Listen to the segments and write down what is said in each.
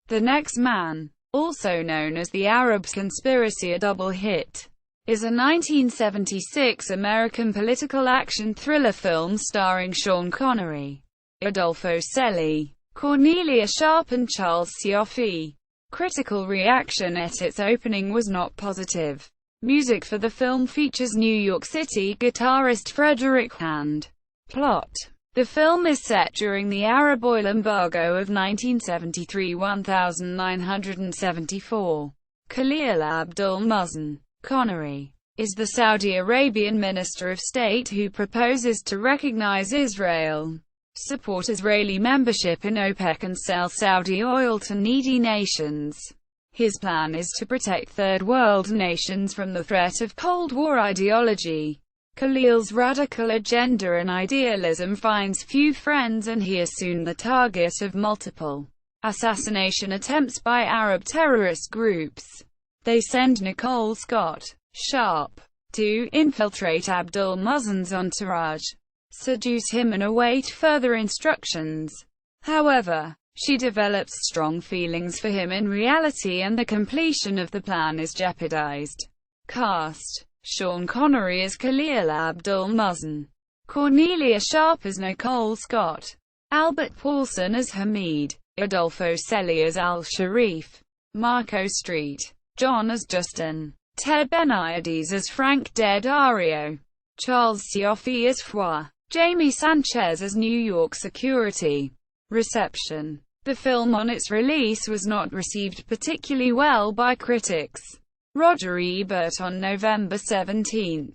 The Next Man, also known as The Arab Conspiracy, a double hit, is a 1976 American political action thriller film starring Sean Connery, Adolfo Celi, Cornelia, Sharpe and Charles Cioffi. Critical reaction at its opening was not positive. Music for the film features New York City guitarist Frederic Hand. Plot: the film is set during the Arab oil embargo of 1973–1974. Khalil Abdul Muhsin Connery is the Saudi Arabian Minister of State who proposes to recognize Israel, support Israeli membership in OPEC and sell Saudi oil to needy nations. His plan is to protect Third World nations from the threat of Cold War ideology. Khalil's radical agenda and idealism finds few friends, and he is soon the target of multiple assassination attempts by Arab terrorist groups. They send Nicole Scott, Sharpe, to infiltrate Abdul Muhsin's entourage, seduce him and await further instructions. However, she develops strong feelings for him in reality, and the completion of the plan is jeopardized. Cast: Sean Connery as Khalil Abdul Muhsin, Cornelia Sharpe as Nicole Scott, Albert Paulson as Hamid, Adolfo Celi as Al-Sharif, Marco Street, John as Justin, Ted Benaides as Frank Daddario, Charles Cioffi as Fwa, Jamie Sanchez as New York Security. Reception: the film on its release was not received particularly well by critics. Roger Ebert on November 17,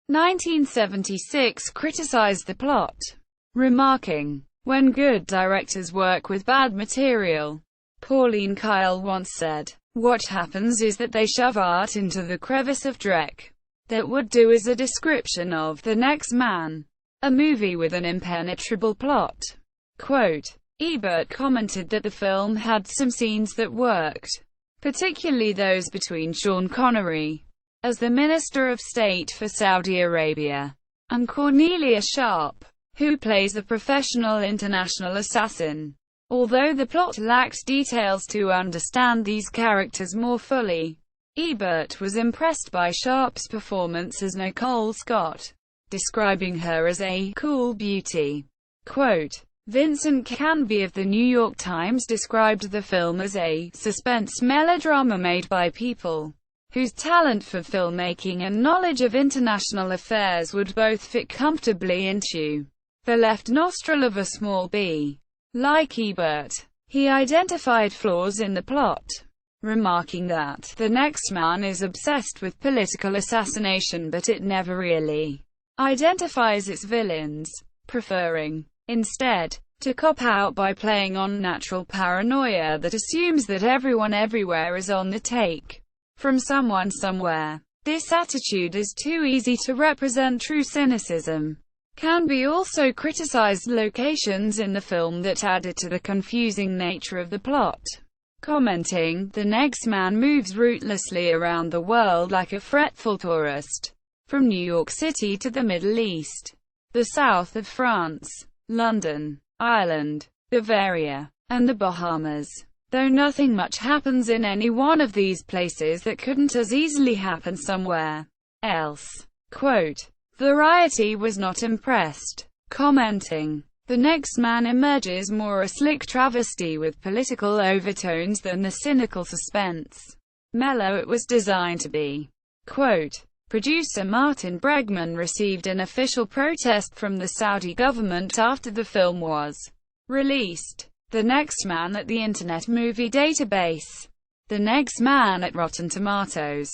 1976 criticized the plot, remarking, "When good directors work with bad material," Pauline Kael once said, "what happens is that they shove art into the crevice of dreck." That would do as a description of The Next Man, a movie with an impenetrable plot. Quote, Ebert commented that the film had some scenes that worked, particularly those between Sean Connery, as the Minister of State for Saudi Arabia, and Cornelia Sharpe, who plays a professional international assassin. Although the plot lacks details to understand these characters more fully, Ebert was impressed by Sharpe's performance as Nicole Scott, describing her as a cool beauty. Quote, Vincent Canby of The New York Times described the film as a suspense melodrama made by people whose talent for filmmaking and knowledge of international affairs would both fit comfortably into the left nostril of a small bee. Like Ebert, he identified flaws in the plot, remarking that The Next Man is obsessed with political assassination, but it never really identifies its villains, preferring instead to cop out by playing on natural paranoia that assumes that everyone everywhere is on the take from someone somewhere. This attitude is too easy to represent true cynicism. Canby also criticized locations in the film that added to the confusing nature of the plot, commenting, "The Next Man moves rootlessly around the world like a fretful tourist, from New York City to the Middle East, the south of France, London, Ireland, Bavaria, and the Bahamas, though nothing much happens in any one of these places that couldn't as easily happen somewhere else." Quote, Variety was not impressed, commenting, "The Next Man emerges more a slick travesty with political overtones than the cynical suspense mellow it was designed to be." Quote, Producer Martin Bregman received an official protest from the Saudi government after the film was released. The Next Man at the Internet Movie Database. The Next Man at Rotten Tomatoes.